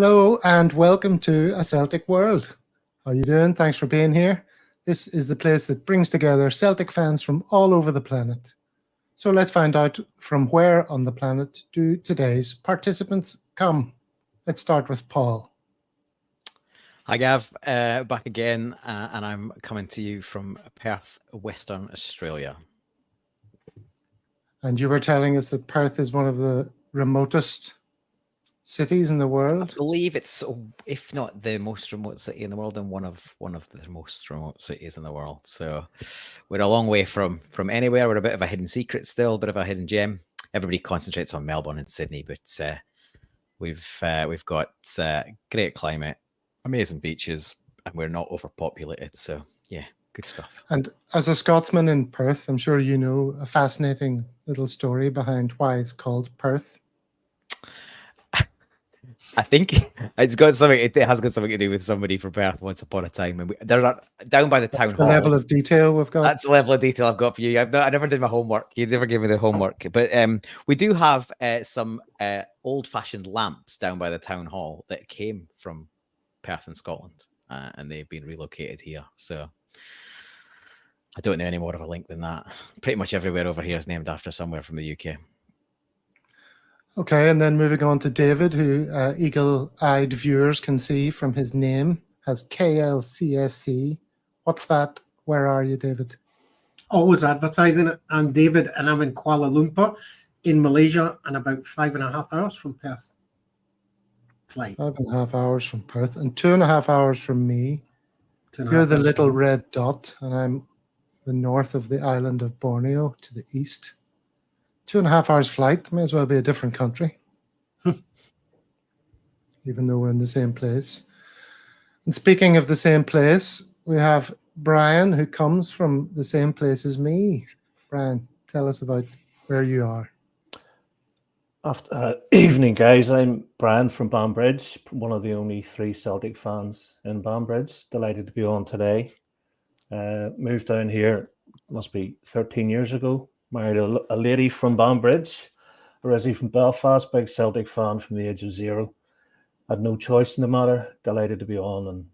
Hello and welcome to A Celtic World. How you doing? Thanks for being here. This is the place that brings together Celtic fans from all over the planet. So let's find out from where on the planet do today's participants come. Let's start with Paul. Hi Gav, back again, and I'm coming to you from Perth, Western Australia. And you were telling us that Perth is one of the remotest cities in the world. I believe it's, if not the most remote city in the world, and one of the most remote cities in the world. So we're a long way from anywhere. We're a bit of a hidden secret still, a bit of a hidden gem. Everybody concentrates on Melbourne and Sydney, but we've got great climate, amazing beaches, and we're not overpopulated. So yeah, good stuff. And as a Scotsman in Perth, I'm sure you know a fascinating little story behind why it's called Perth. I think it's got something. It has got something to do with somebody from Perth once upon a time, and they're not down by the town hall. The level of detail we've got. That's the level of detail I've got for you. I never did my homework. You never gave me the homework, but we do have some old-fashioned lamps down by the town hall that came from Perth in Scotland, and they've been relocated here. So I don't know any more of a link than that. Pretty much everywhere over here is named after somewhere from the UK. Okay, and then moving on to David, who eagle-eyed viewers can see from his name has KLCSC. What's that? Where are you, David? Always advertising it. I'm David, and I'm in Kuala Lumpur in Malaysia, and about 5.5 hours from Perth. Flight. 5.5 hours from Perth, and 2.5 hours from me. You're the little red dot, and I'm the north of the island of Borneo to the east. 2.5 hours flight, may as well be a different country, even though we're in the same place. And speaking of the same place, we have Brian, who comes from the same place as me. Brian, tell us about where you are. Evening, guys. I'm Brian from Banbridge, one of the only 3 Celtic fans in Banbridge. Delighted to be on today. Moved down here, must be 13 years ago. Married a lady from Banbridge, originally from Belfast, big Celtic fan from the age of 0. Had no choice in the matter. Delighted to be on and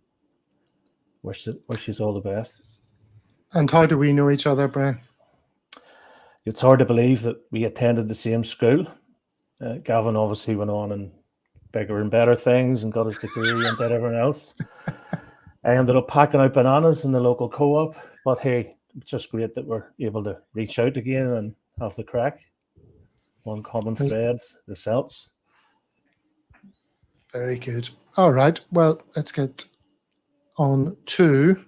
wish she's all the best. And how do we know each other, Brian? It's hard to believe that we attended the same school. Gavin obviously went on and bigger and better things and got his degree and did everything else. I ended up packing out bananas in the local co-op, but hey, it's just great that we're able to reach out again and have the crack. One common thread, the Celts. Very good. All right. Well, let's get on to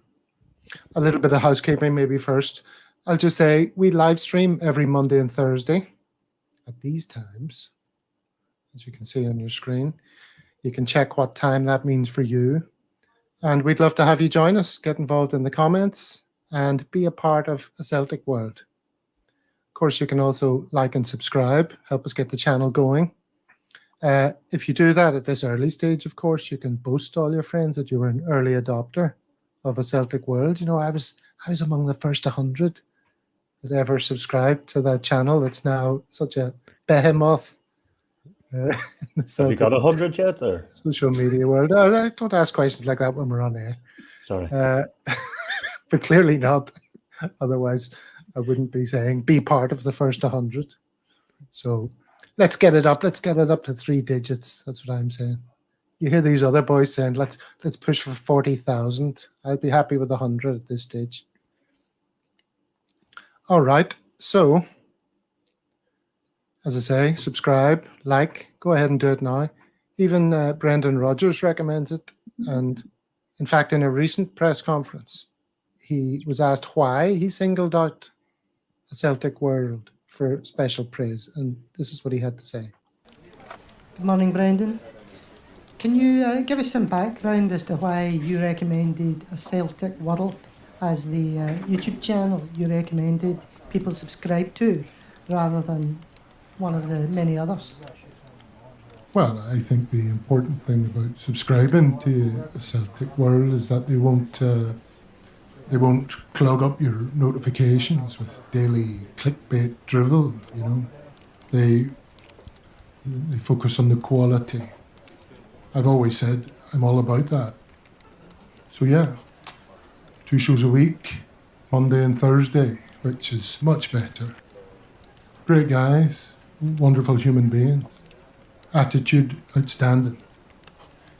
a little bit of housekeeping maybe first. I'll just say we live stream every Monday and Thursday at these times, as you can see on your screen. You can check what time that means for you. And we'd love to have you join us, get involved in the comments, and be a part of A Celtic World. Of course, you can also like and subscribe, help us get the channel going. If you do that at this early stage, of course, you can boast all your friends that you were an early adopter of A Celtic World. You know, I was among the first 100 that ever subscribed to that channel. It's now such a behemoth. Have you got 100 yet? Or? Social media world. Don't ask questions like that when we're on air. Sorry. But clearly not. Otherwise, I wouldn't be saying be part of the first 100. So let's get it up. Let's get it up to 3 digits. That's what I'm saying. You hear these other boys saying, let's push for 40,000. I'd be happy with 100 at this stage. All right. So, as I say, subscribe, like, go ahead and do it now. Even Brendan Rodgers recommends it. And in fact, in a recent press conference, he was asked why he singled out A Celtic World for special praise. And this is what he had to say. Good morning, Brendan. Can you give us some background as to why you recommended A Celtic World as the YouTube channel you recommended people subscribe to, rather than one of the many others? Well, I think the important thing about subscribing to A Celtic World is that they won't clog up your notifications with daily clickbait drivel. You know, they focus on the quality I've always said I'm all about that. So yeah, 2 shows a week, Monday and Thursday, which is much better. Great guys, wonderful human beings, attitude outstanding.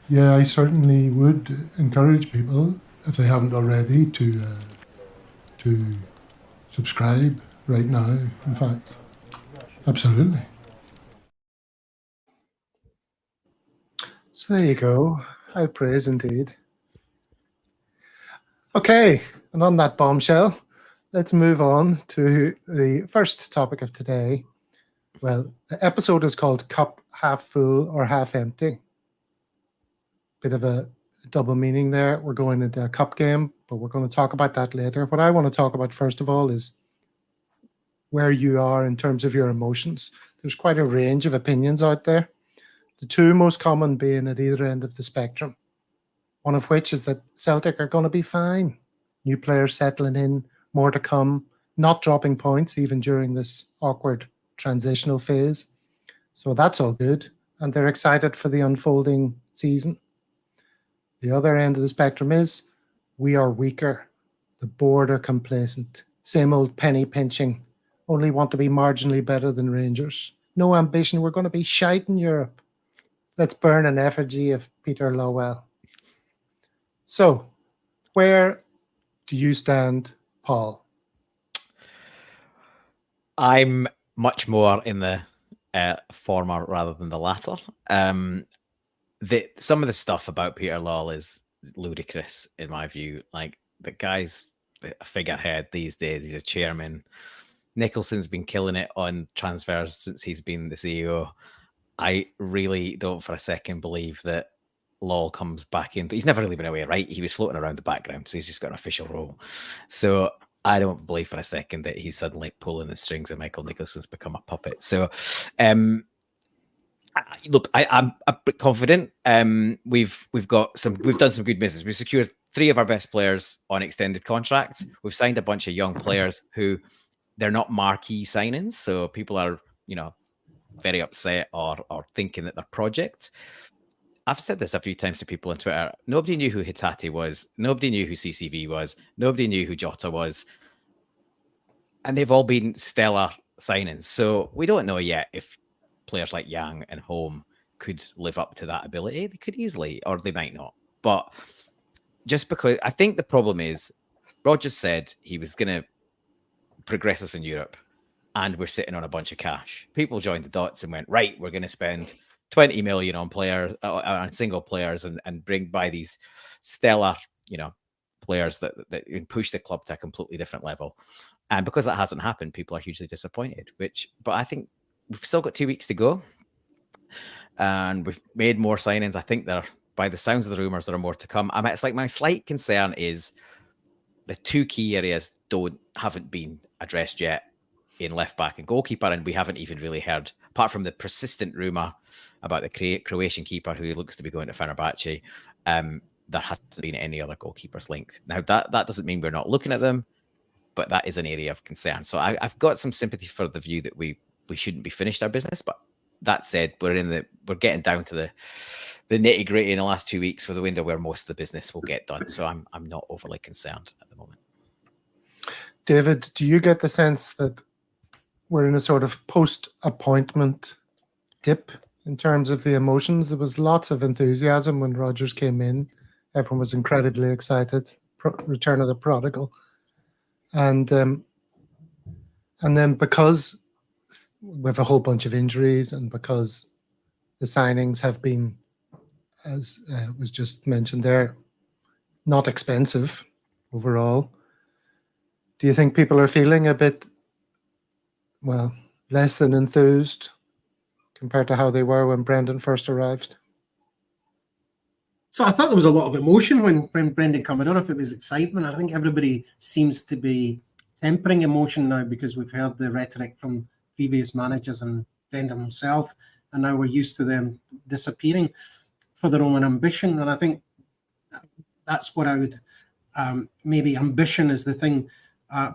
Yeah, I certainly would encourage people, if they haven't already, to subscribe right now, in fact. Absolutely. So there you go. High praise indeed. Okay, and on that bombshell, let's move on to the first topic of today. Well, the episode is called Cup Half Full or Half Empty. Bit of a double meaning there. We're going into a cup game, but we're going to talk about that later. What I want to talk about first of all is where you are in terms of your emotions. There's quite a range of opinions out there. The two most common being at either end of the spectrum. One of which is that Celtic are going to be fine. New players settling in, more to come, not dropping points even during this awkward transitional phase. So that's all good. And they're excited for the unfolding season. The other end of the spectrum is we are weaker. The board are complacent. Same old penny pinching. Only want to be marginally better than Rangers. No ambition. We're going to be shite in Europe. Let's burn an effigy of Peter Lowell. So, where do you stand, Paul? I'm much more in the former rather than the latter. Some of the stuff about Peter Lowell is ludicrous in my view. Like, the guy's a figurehead these days. He's a chairman. Nicholson's been killing it on transfers since he's been the CEO. I really don't for a second believe that Lowell comes back in. He's never really been away, right? He was floating around the background, so he's just got an official role. So I don't believe for a second that he's suddenly pulling the strings and Michael Nicholson's become a puppet. So look, I'm confident. We've done some good business. We've secured 3 of our best players on extended contracts. We've signed a bunch of young players who they're not marquee signings, so people are, very upset or thinking that they're projects. I've said this a few times to people on Twitter. Nobody knew who Hitati was. Nobody knew who CCV was. Nobody knew who Jota was. And they've all been stellar signings. So we don't know yet if players like Yang and Home could live up to that ability. They could easily, or they might not. But just because I think the problem is, Rodgers said he was going to progress us in Europe, and we're sitting on a bunch of cash. People joined the dots and went, right, we're going to spend 20 million on players, on single players, and bring by these stellar, players that push the club to a completely different level. And because that hasn't happened, people are hugely disappointed. But I think we've still got 2 weeks to go, and we've made more signings. I think by the sounds of the rumors, there are more to come. I mean, it's like my slight concern is the 2 key areas haven't been addressed yet in left back and goalkeeper, and we haven't even really heard, apart from the persistent rumor about the Croatian keeper who looks to be going to Fenerbahce, there hasn't been any other goalkeepers linked. Now that doesn't mean we're not looking at them, but that is an area of concern. So I've got some sympathy for the view that we shouldn't be finished our business. But that said, we're getting down to the nitty gritty in the last 2 weeks, with a window where most of the business will get done. So I'm not overly concerned at the moment. David, do you get the sense that we're in a sort of post-appointment dip in terms of the emotions? There was lots of enthusiasm when Rodgers came in. Everyone was incredibly excited. Return of the prodigal. And then because we have a whole bunch of injuries, and because the signings have been, as was just mentioned there, not expensive overall, do you think people are feeling a bit, less than enthused compared to how they were when Brendan first arrived? So I thought there was a lot of emotion when Brendan came. I don't know if it was excitement. I think everybody seems to be tempering emotion now, because we've heard the rhetoric from previous managers and Brendan himself, and now we're used to them disappearing for their own ambition. And I think that's what I would maybe ambition is the thing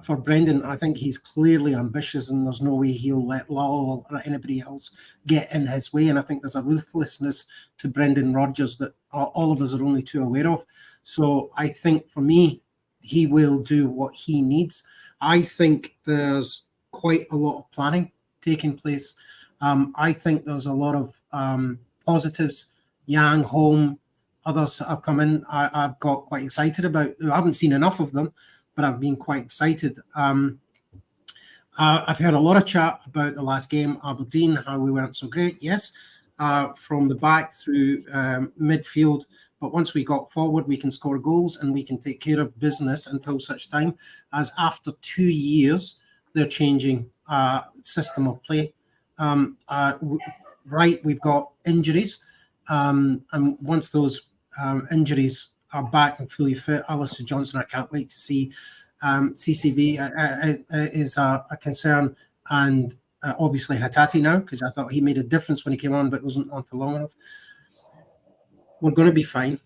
For Brendan, I think he's clearly ambitious, and there's no way he'll let Lowell or anybody else get in his way. And I think there's a ruthlessness to Brendan Rodgers that all of us are only too aware of. So I think for me, he will do what he needs. I think there's quite a lot of planning taking place. I think there's a lot of positives. Yang, Home, others that have come in, I've got quite excited about. I haven't seen enough of them, but I've been quite excited. I've heard a lot of chat about the last game, Aberdeen, how we weren't so great. Yes, from the back through midfield. But once we got forward, we can score goals and we can take care of business until such time as after 2 years, they're changing system of play. Right, we've got injuries. And once those injuries are back and fully fit, Alistair Johnson, I can't wait to see. CCV is a concern, and obviously Hatate now, because I thought he made a difference when he came on, but wasn't on for long enough. We're going to be fine.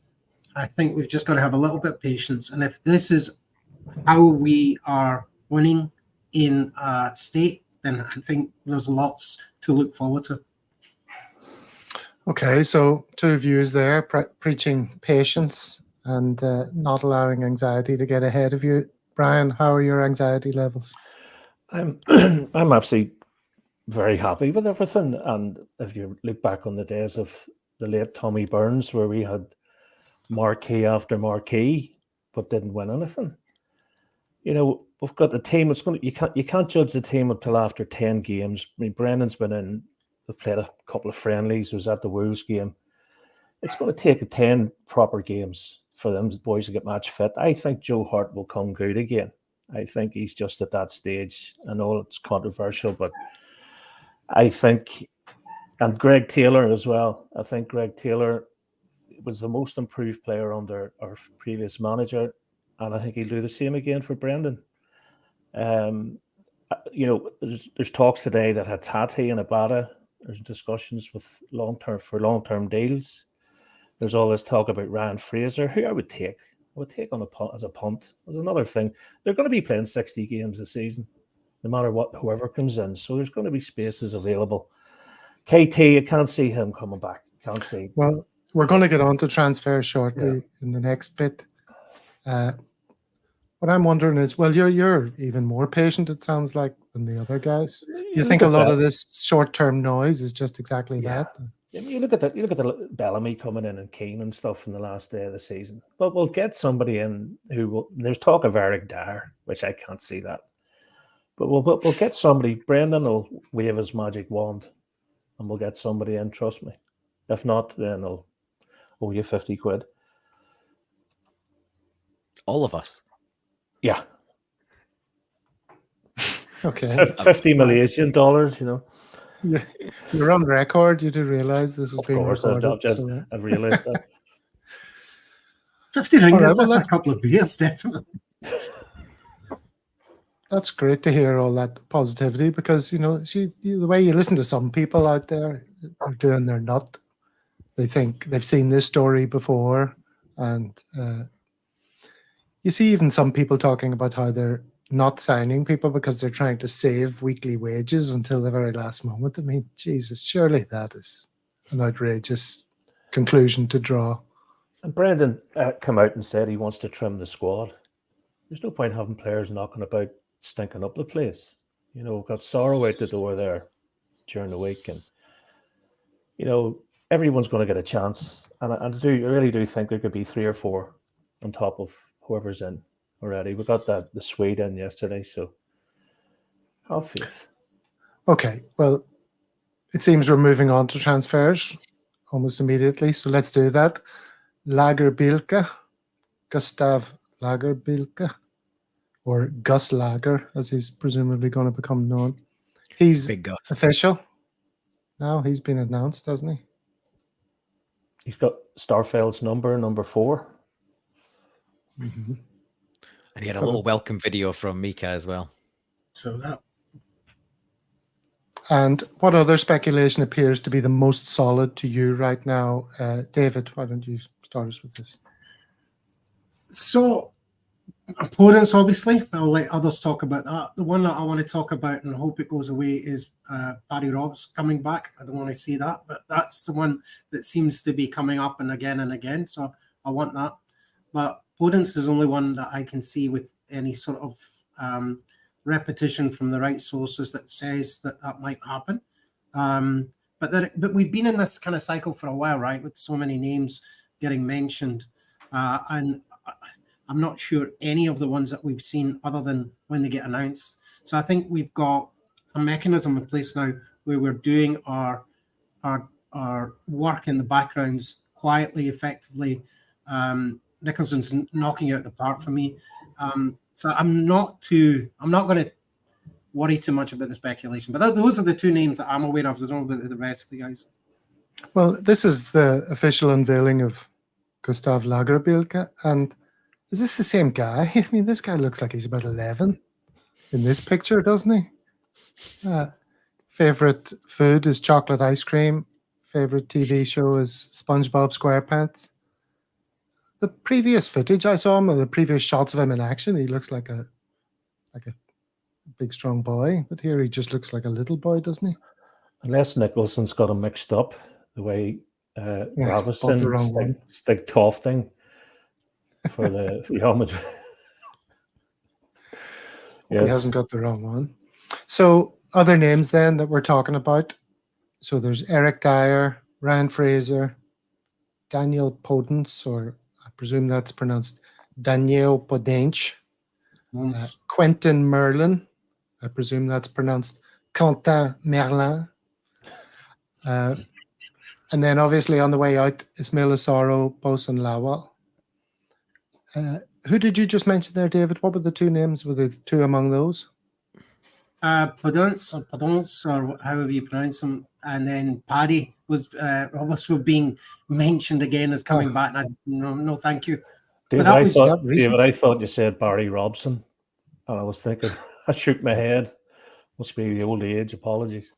I think we've just got to have a little bit of patience. And if this is how we are winning in state, then I think there's lots to look forward to. Okay, so 2 views there, preaching patience and not allowing anxiety to get ahead of you. Brian, how are your anxiety levels? I'm actually very happy with everything. And if you look back on the days of the late Tommy Burns, where we had marquee after marquee, but didn't win anything. You know, we've got a team. It's going to, you can't judge the team until after 10 games. I mean, Brendan's been in. They've played a couple of friendlies. Was at the Wolves game. It's going to take 10 proper games for them boys to get match fit. I think Joe Hart will come good again. I think he's just at that stage. I know it's controversial, but I think, and Greg Taylor as well. I think Greg Taylor was the most improved player under our previous manager, and I think he'll do the same again for Brendan. You know, there's talks today that Hatate and Abada, there's discussions with long-term deals. There's all this talk about Ryan Fraser, who I would take on a punt as a punt. There's another thing. They're going to be playing 60 games this season, no matter what, whoever comes in. So there's going to be spaces available. KT, I can't see him coming back. Can't see. Well, we're going to get on to transfer shortly in the next bit. What I'm wondering is, well, you're even more patient, it sounds like, than the other guys. You think a lot of this short-term noise is just exactly that? You look at that. You look at the Bellamy coming in and Keane and stuff in the last day of the season. But we'll get somebody in who will. There's talk of Eric Dyer, which I can't see that. But we'll get somebody. Brendan will wave his magic wand, and we'll get somebody in. Trust me. If not, then I'll owe you 50 quid. All of us. Yeah. Okay. 50 Malaysian dollars, you know. You're on record. You do realize this is being recorded. I've realized that. 50 ringgit, that's a couple of beers, definitely. That's great to hear all that positivity, because, you know, see, the way you listen to some people out there, they're doing their nut. They think they've seen this story before. And you see even some people talking about how they're not signing people because they're trying to save weekly wages until the very last moment. I mean, Jesus, surely that is an outrageous conclusion to draw. And Brendan came out and said he wants to trim the squad. There's no point having players knocking about stinking up the place. You know, we've got Sorrow out the door there during the week, and you know, everyone's going to get a chance. And I really do think there could be 3 or 4 on top of whoever's in already. We got the Swede in yesterday, so have faith. Okay, well, it seems we're moving on to transfers almost immediately, so let's do that. Lagerbilke, Gustav Lagerbilke, or Gus Lager, as he's presumably going to become known. He's official now. He's been announced, hasn't he? He's got Starfeld's number 4. Mm-hmm. And he had a little welcome video from Mika as well. So that. And what other speculation appears to be the most solid to you right now? David, why don't you start us with this? So Opponents, obviously. I'll let others talk about that. The one that I want to talk about and hope it goes away is Barry Robs coming back. I don't want to see that, but that's the one that seems to be coming up and again. So I want that. But opponents is only one that I can see with any sort of repetition from the right sources that says that might happen. But we've been in this kind of cycle for a while, right? With so many names getting mentioned. And I'm not sure any of the ones that we've seen other than when they get announced. So I think we've got a mechanism in place now where we're doing our work in the backgrounds quietly, effectively. Nicholson's knocking out the park for me. So I'm not going to worry too much about the speculation. But those are the two names that I'm aware of. I don't know about the rest of the guys. Well, this is the official unveiling of Gustav Lagerbielke, and is this the same guy? I mean, this guy looks like he's about 11 in this picture, doesn't he? Favorite food is chocolate ice cream. Favorite TV show is SpongeBob SquarePants. The previous footage I saw him, or the previous shots of him in action, he looks like a big strong boy. But here he just looks like a little boy, doesn't he? Unless Nicholson's got him mixed up the way bought the Ravison wrong one. stick tofting for the Real Madrid. He hasn't got the wrong one. So other names then that we're talking about. So there's Eric Dyer, Ryan Fraser, Daniel Podence, or I presume that's pronounced Daniel Podenche, Quentin Merlin, I presume that's pronounced Quentin Merlin. And then obviously on the way out, Ismail Asaro, Bosun Lawal. Who did you just mention there, David? What were the two names? Were the two among those? Podence, or however you pronounce them, and then Paddy was also being mentioned again as coming back. And no, thank you. David, I thought you said Barry Robson, and I was thinking, I shook my head. Must be the old age. Apologies.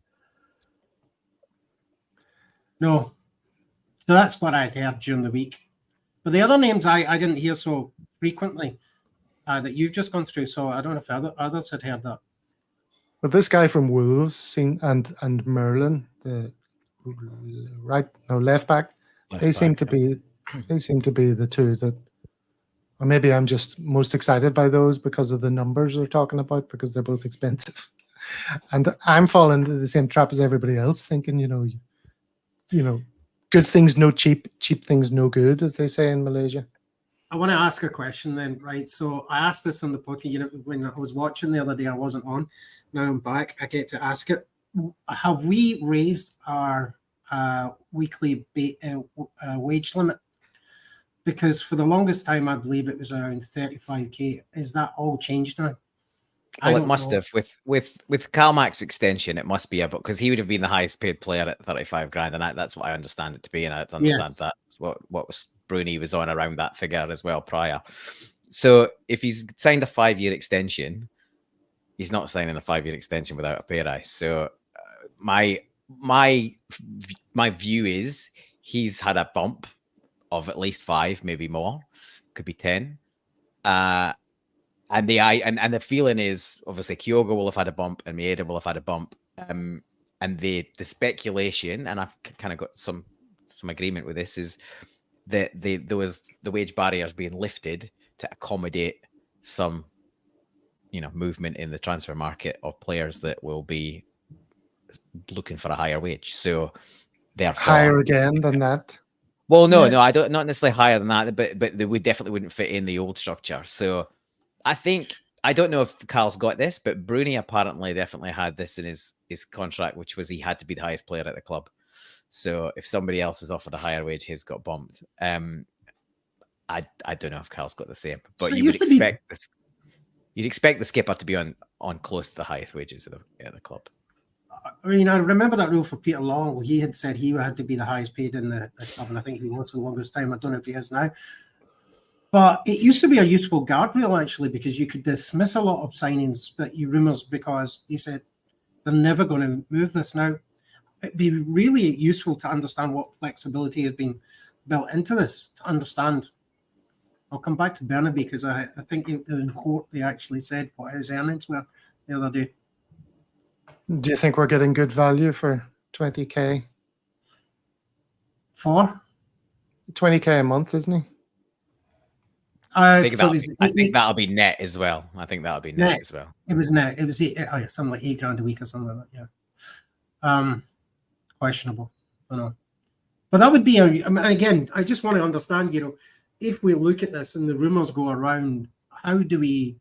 No, so that's what I'd heard during the week. But the other names I didn't hear so frequently that you've just gone through. So I don't know if others had heard that. But this guy from Wolves and Merlin, the left back, they seem to be the two that, or maybe I'm just most excited by those because of the numbers they're talking about, because they're both expensive. And I'm falling into the same trap as everybody else, thinking, good things no cheap things no good, as they say in Malaysia. I want to ask a question then, right? So I asked this on the podcast, when I was watching the other day, I wasn't on. Now I'm back. I get to ask it. Have we raised our weekly wage limit? Because for the longest time, I believe it was around 35k. Is that all changed now? Well, it must have with Carmack's extension. It must be about, because he would have been the highest paid player at 35 grand, and that's what I understand it to be. And I understand that's what was Bruni was on around that figure as well prior. So if he's signed a 5-year extension, he's not signing a 5-year extension without a pay rise. So my view is he's had a bump of at least 5, maybe more, could be 10. And the feeling is obviously Kyogo will have had a bump and Maeda will have had a bump. And the speculation, and I've kind of got some agreement with this, is that there was the wage barriers being lifted to accommodate some, movement in the transfer market of players that will be looking for a higher wage. So therefore, higher again than that. Well, no, I don't, not necessarily higher than that, but they definitely wouldn't fit in the old structure. So I don't know if Carl's got this, but Bruni apparently definitely had this in his contract, which was he had to be the highest player at the club. So if somebody else was offered a higher wage, his got bumped. I don't know if Carl's got the same, but you would expect this. You'd expect the skipper to be on close to the highest wages at the club. I mean, I remember that rule for Peter Long. He had said he had to be the highest paid in the club, and I think he was for the longest time. I don't know if he is now. But it used to be a useful guardrail, actually, because you could dismiss a lot of signings that you rumours because he said they're never going to move this. Now, it'd be really useful to understand what flexibility has been built into this, to understand I'll come back to Burnaby because I think in court they actually said what his earnings were the other day. Do you think we're getting good value for 20k? For 20k a month, isn't he? I think, so I think that'll be net as well. I think that'll be net, Net. as well. it was net. It was something like $8,000 a week or something like that. Yeah. Questionable. I know. But that would be again, I just want to understand, if we look at this and the rumors go around, how do we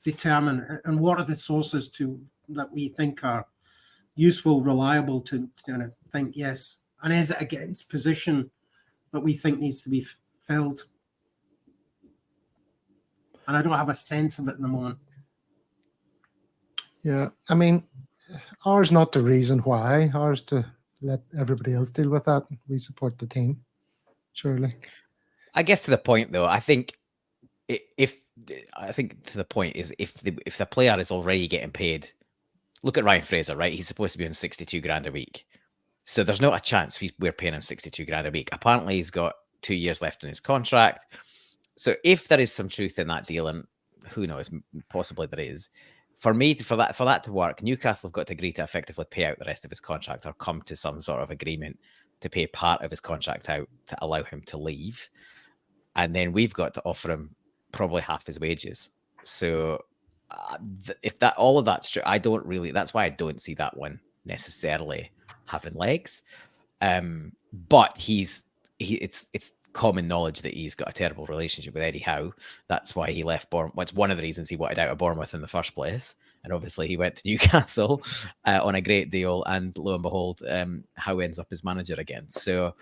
determine and what are the sources that we think are useful, reliable to kind of think yes, and is it against position that we think needs to be filled? And I don't have a sense of it at the moment. Yeah, I mean, ours not the reason why. Ours to let everybody else deal with that. We support the team, surely. I guess to the point though, I think if the player is already getting paid, look at Ryan Fraser, right? He's supposed to be on 62 grand a week. So there's not a chance we're paying him 62 grand a week. Apparently he's got 2 years left in his contract. So if there is some truth in that deal, and who knows, possibly there is, for that to work, Newcastle have got to agree to effectively pay out the rest of his contract or come to some sort of agreement to pay part of his contract out to allow him to leave. And then we've got to offer him probably half his wages. So if that all of that's true, that's why I don't see that one necessarily having legs. But it's common knowledge that he's got a terrible relationship with Eddie Howe. That's why he left Bournemouth. It's one of the reasons he wanted out of Bournemouth in the first place. And obviously he went to Newcastle on a great deal. And lo and behold, Howe ends up as manager again. So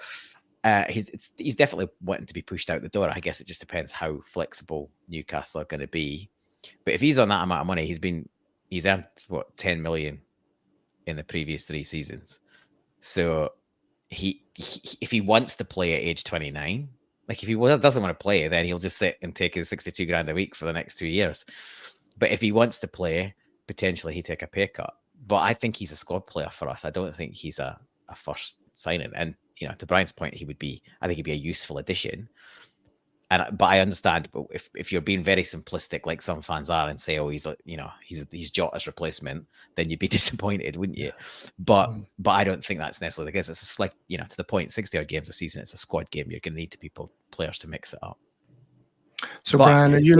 he's definitely wanting to be pushed out the door. I guess it just depends how flexible Newcastle are going to be. But if he's on that amount of money, he's earned what, 10 million in the previous 3 seasons. So if he wants to play at age 29, like if he doesn't want to play, then he'll just sit and take his 62 grand a week for the next 2 years. But if he wants to play, potentially he'd take a pay cut. But I think he's a squad player for us. I don't think he's a first signing. And to Brian's point, I think he'd be a useful addition. But I understand, but if you're being very simplistic, like some fans are, and say, oh, he's Jota's replacement, then you'd be disappointed, wouldn't you? But I don't think that's necessarily the case. It's just like, to the point, 60 odd games a season, it's a squad game. You're going to need players to mix it up. So Brian, are you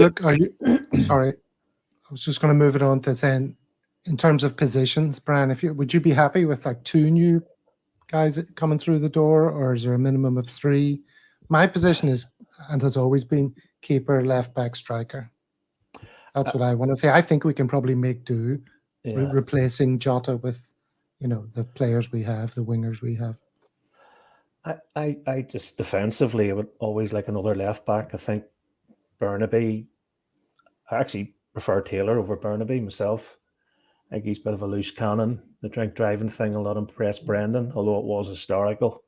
sorry, I was just going to move it on to saying, in terms of positions, Brian, would you be happy with like 2 new guys coming through the door, or is there a minimum of 3? My position is, and has always been, keeper, left back, striker. That's what I want to say. I think we can probably make do replacing Jota with, the players we have, the wingers we have. I just defensively, I would always like another left back. I think Burnaby, I actually prefer Taylor over Burnaby myself. I think he's a bit of a loose cannon. The drink driving thing will not impress Brendan, although it was historical.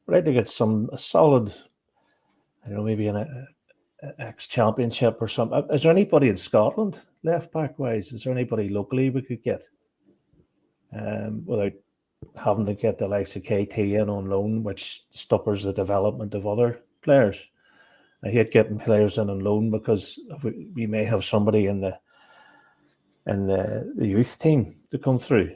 But I think it's a solid, I don't know, maybe an ex-championship or something. Is there anybody in Scotland, left-back-wise? Is there anybody locally we could get without having to get the likes of KT in on loan, which stoppers the development of other players? I hate getting players in on loan because we may have somebody in the youth team to come through.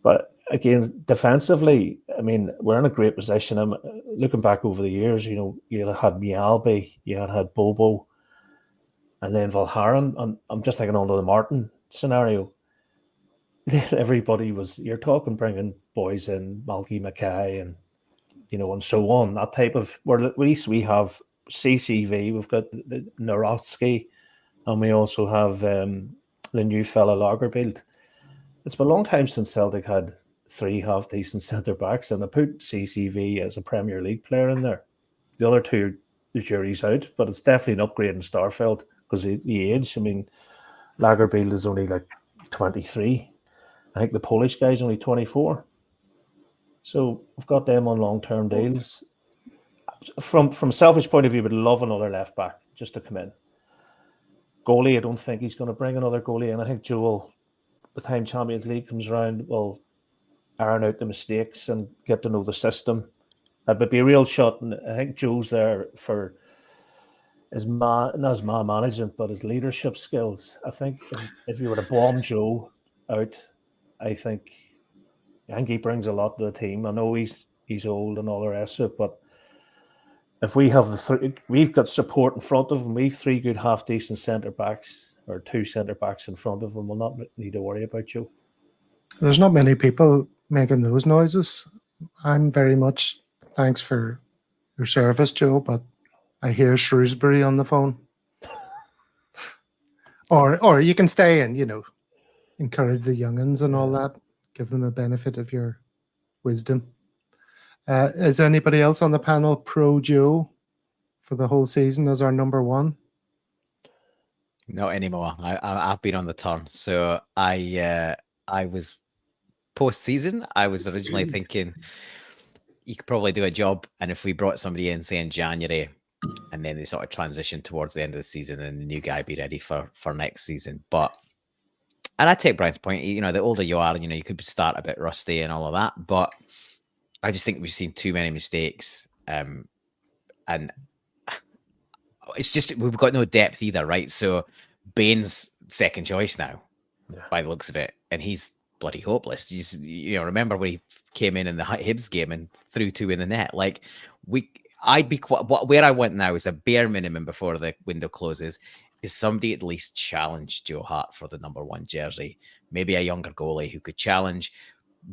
But again, defensively, I mean, we're in a great position. I'm looking back over the years, you had Mialby, you had Bobo, and then Valharan. I'm just thinking under the Martin scenario. Everybody you're talking bringing boys in, Malky Mackay and, and so on, that type of, where at least we have CCV, we've got the Narotsky, and we also have the new fella Lagerbield. It's been a long time since Celtic had 3 half-decent centre-backs, and I put CCV as a Premier League player in there. The other 2, the jury's out, but it's definitely an upgrade in Starfelt because of the age. I mean, Lagerbield is only like 23. I think the Polish guy's only 24. So we've got them on long-term deals. From a selfish point of view, would love another left-back just to come in. Goalie, I don't think he's going to bring another goalie, and I think Joel, the time Champions League comes around, will iron out the mistakes and get to know the system. It would be a real shot, and I think Joe's there not his man management, but his leadership skills. I think if you were to bomb Joe out, I think he brings a lot to the team. I know he's old and all the rest of it, but if we have we've got support in front of him. We've three good half decent centre backs or two centre backs in front of him. We'll not need to worry about Joe. There's not many people making those noises. I'm very much thanks for your service, Joe, but I hear Shrewsbury on the phone. Or you can stay and, encourage the young'uns and all that. Give them a benefit of your wisdom. Is anybody else on the panel pro Joe for the whole season as our number one? Not anymore. I've been on the turn. So I was post-season. I was originally thinking you could probably do a job, and if we brought somebody in, say in January, and then they sort of transition towards the end of the season, and the new guy be ready for next season. And I take Brian's point. The older you are, you could start a bit rusty and all of that. But I just think we've seen too many mistakes, and it's just we've got no depth either, right? So Bain's second choice now, by the looks of it, and he's bloody hopeless. Remember when he came in the Hibs game and threw two in the net? Like I'd be where I want now is a bare minimum before the window closes. Is somebody at least challenge Joe Hart for the number one jersey? Maybe a younger goalie who could challenge,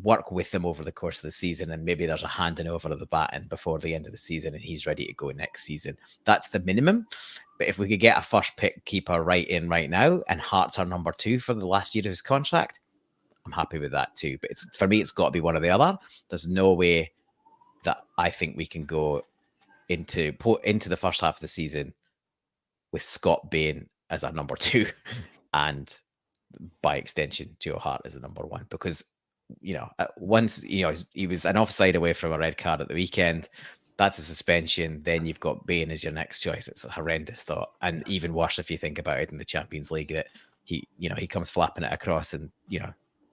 work with them over the course of the season, and maybe there's a handing over of the baton before the end of the season and he's ready to go next season. That's the minimum. But if we could get a first pick keeper right now, and Hart's our number two for the last year of his contract, I'm happy with that too. But for me, it's got to be one or the other. There's no way that I think we can go into the first half of the season with Scott Bain as our number two and by extension Joe Hart as the number one, because once he was an offside away from a red card at the weekend. That's a suspension. Then you've got Bain as your next choice. It's a horrendous thought, and even worse if you think about it in the Champions League, that he comes flapping it across and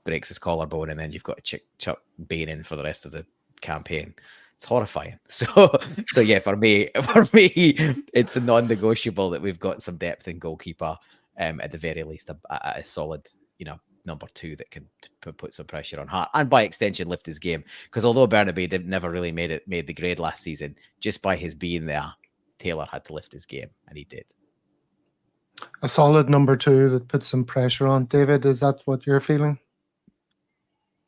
breaks his collarbone, and then you've got to chuck Bain in for the rest of the campaign. It's horrifying. So yeah, for me, it's a non-negotiable that we've got some depth in goalkeeper, at the very least, a solid, number two that can put some pressure on Hart and by extension lift his game. Because although Bernabei never really made the grade last season, just by his being there, Taylor had to lift his game, and he did. A solid number two that puts some pressure on. David, is that what you're feeling?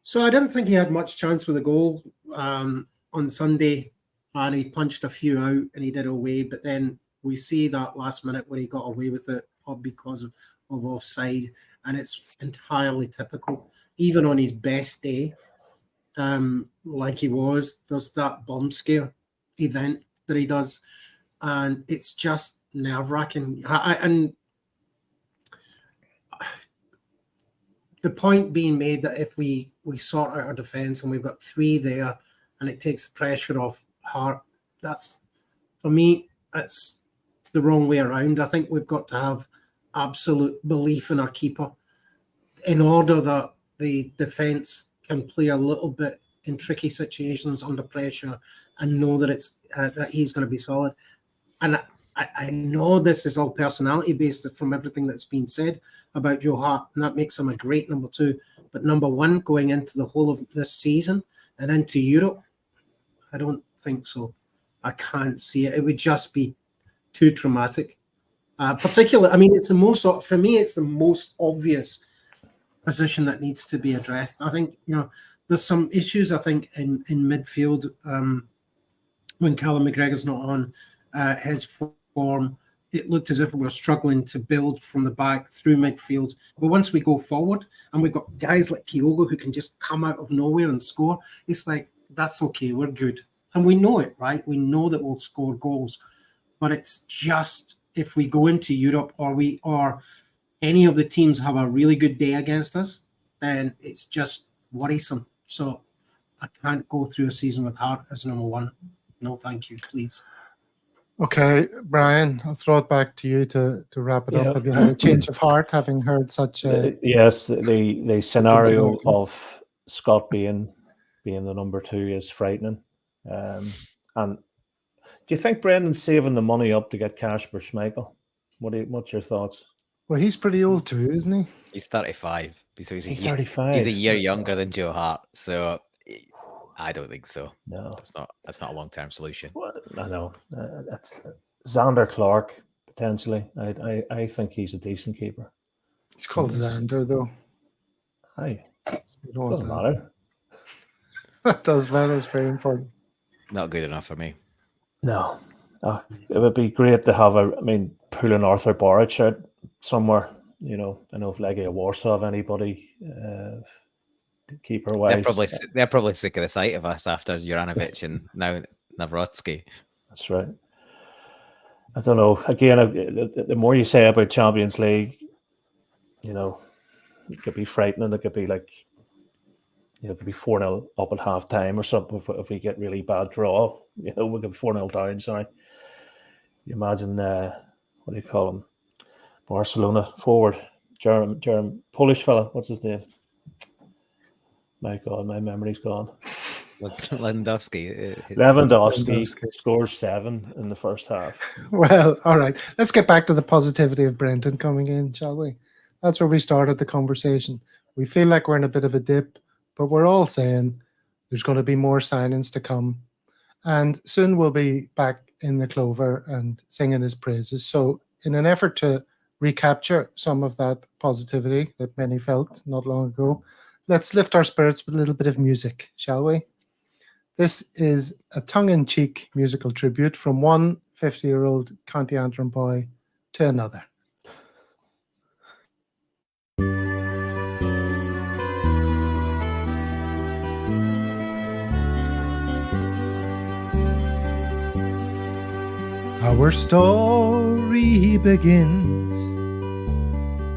So I didn't think he had much chance with a goal on Sunday, and he punched a few out and he did away. But then we see that last minute where he got away with it because of offside, and it's entirely typical. Even on his best day, like he was, there's that bomb scare event that he does, and it's just nerve-wracking. And the point being made that if we sort out our defence and we've got three there and it takes the pressure off Hart, that's, for me, it's the wrong way around. I think we've got to have absolute belief in our keeper in order that the defence can play a little bit in tricky situations under pressure and know that it's that he's going to be solid. And I know this is all personality based from everything that's been said about Joe Hart, and that makes him a great number two. But number one going into the whole of this season and into Europe, I don't think so. I can't see it. It would just be too traumatic. Particularly, I mean, it's the most, for me, it's the most obvious position that needs to be addressed. I think, there's some issues, I think, in midfield when Callum McGregor's not on his form. It looked as if we were struggling to build from the back through midfield. But once we go forward and we've got guys like Kyogo who can just come out of nowhere and score, it's like, that's okay, we're good. And we know it, right? We know that we'll score goals. But it's just, if we go into Europe or any of the teams have a really good day against us, then it's just worrisome. So I can't go through a season with Hart as number one. No, thank you, please. Okay, Brian, I'll throw it back to you to wrap it up. Have you had a change of heart having heard such a... Yes, the scenario of Scott being the number two is frightening. And Do you think Brendan's saving the money up to get Kasper Schmeichel? What's your thoughts? Well, he's pretty old too, isn't he? He's 35. So He's he's 35. a year younger than Joe Hart. So I don't think so. No, That's not a long-term solution. well, I know. That's Xander Clark potentially. I think he's a decent keeper. He's called Yes. Xander, though. Aye, You don't want doesn't that. matter. That does matter. It's very important. Not good enough for me. No, it would be great to have pulling Arthur Boric out somewhere. You know, I know if Legia Warsaw have anybody keeper wise. They're probably sick of the sight of us after Juranovic and now Nawrocki. That's right. I don't know. Again, the more you say about Champions League, you know, it could be frightening. It could be like, you know, it could be 4-0 up at half time or something if we get really bad draw. You know, we could be 4-0 down, sorry. You imagine, what do you call him? Barcelona forward, German Polish fella. What's his name? My God, my memory's gone. Lewandowski. Lewandowski scores 7 in the first half. Well, all right. Let's get back to the positivity of Brendan coming in, shall we? That's where we started the conversation. We feel like we're in a bit of a dip, but we're all saying there's going to be more signings to come. And soon we'll be back in the Clover and singing his praises. So in an effort to recapture some of that positivity that many felt not long ago, let's lift our spirits with a little bit of music, shall we? This is a tongue-in-cheek musical tribute from one 50-year-old County Antrim boy to another. Our story begins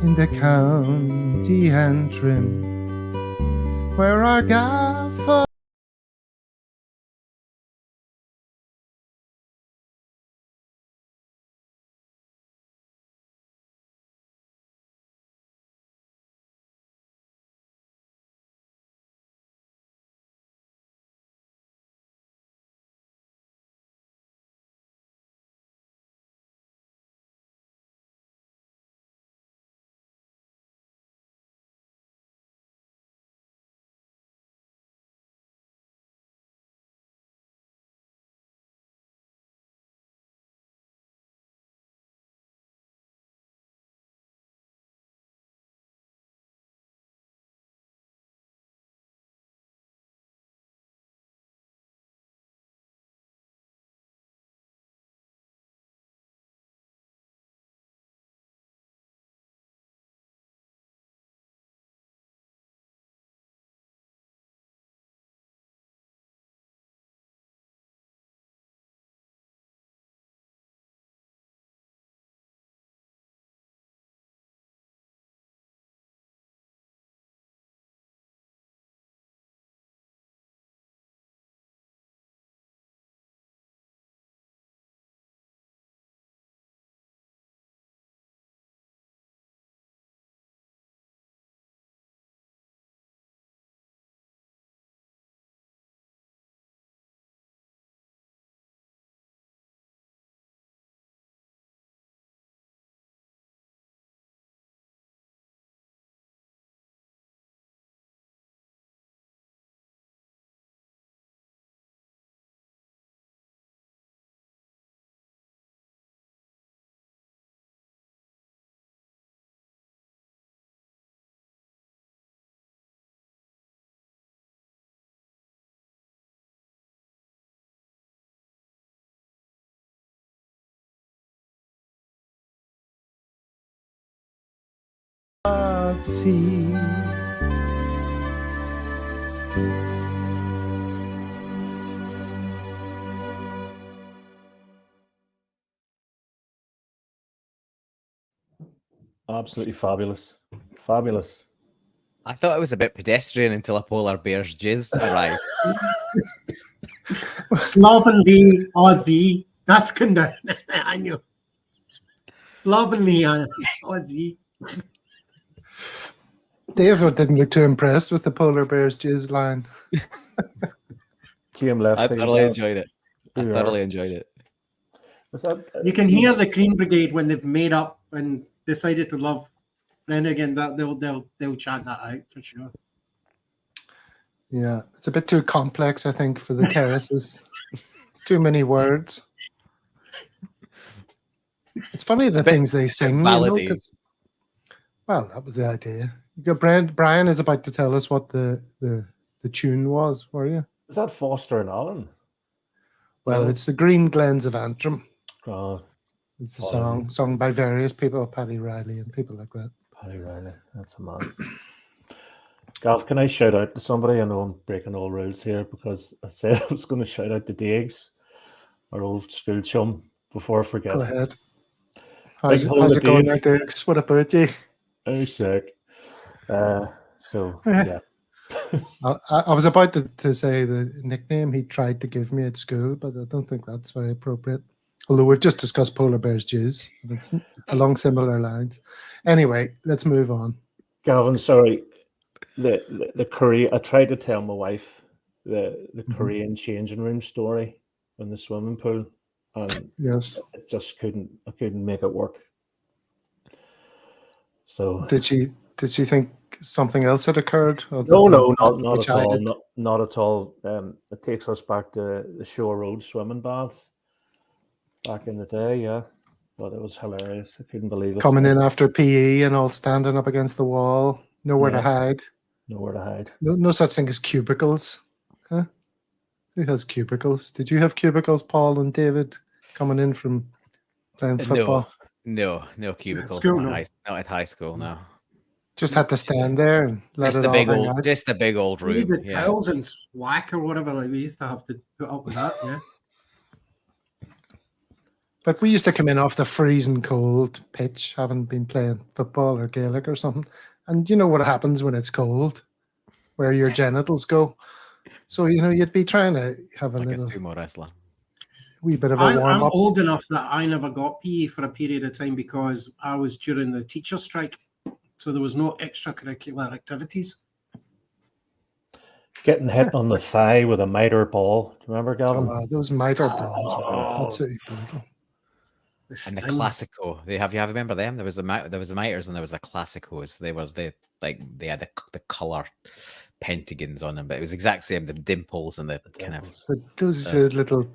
in the County Antrim, where our gaffer at sea. Absolutely fabulous. Fabulous. I thought it was a bit pedestrian until a polar bear's jizz arrived. Slovenly Aussie. That's kind of, I knew. Slovenly Aussie. Dave didn't look too impressed with the polar bear's jizz line. Came left. I field thoroughly there. enjoyed it. I Here we thoroughly are. enjoyed it. Was that, You can hear the Green Brigade when they've made up and decided to love Brendan again. That they'll chant that out for sure. Yeah, it's a bit too complex, I think, for the terraces. Too many words. It's funny the Bit- things they sing. You know, Melody. 'cause- well, that was the idea. You got Brian is about to tell us what the tune was, were you? is that Foster and Allen? Well, No. it's the Green Glens of Antrim. Oh, It's the Paddy. sung by various people, Paddy Riley and people like that. Paddy Riley. That's a man. Gav, can I shout out to somebody? I know I'm breaking all rules here because I said I was going to shout out to Diggs, our old school chum, before I forget. Go ahead. Big hold How's of it going Dave. there, Diggs? What about you? Oh, sick. So, Yeah. yeah. I was about to say the nickname he tried to give me at school, but I don't think that's very appropriate. Although we've just discussed polar bears jizz, and it's along similar lines. Anyway, let's move on. Gavin, sorry. The Korea. I tried to tell my wife the Korean changing room story in the swimming pool, and Yes. it just couldn't. I couldn't make it work. So Did she think something else had occurred? no, not which at I all. did? Not at all. It takes us back to the Shore Road swimming baths back in the day. Yeah, but it was hilarious. I couldn't believe it. Coming in after PE and all standing up against the wall, nowhere to Yeah. hide. Nowhere to hide. No such thing as cubicles. Huh? Who has cubicles? Did you have cubicles, Paul and David, coming in from playing football? No cubicles. School, Not, no. not at high school. No, Just had to stand there and let just it the all big hang old, out. just the big old We room. the Yeah, tiles and slack or whatever. Like we used to have to put up with that. Yeah. But we used to come in off the freezing cold pitch, having been playing football or Gaelic or something. And you know what happens when it's cold, where your genitals go. So, you'd be trying to have a like a little sumo wrestler. wee bit of a I'm warm up. old enough that I never got PE for a period of time because I was during the teacher strike. So there was no extracurricular activities. Getting hit on the thigh with a miter ball. Do you remember, Gavin? Those miter balls were absolutely brutal. And the Classico, have you remember them? There was the miters and there was the Classicos. They had the color pentagons on them, but it was exact same. The dimples and the kind of But those little,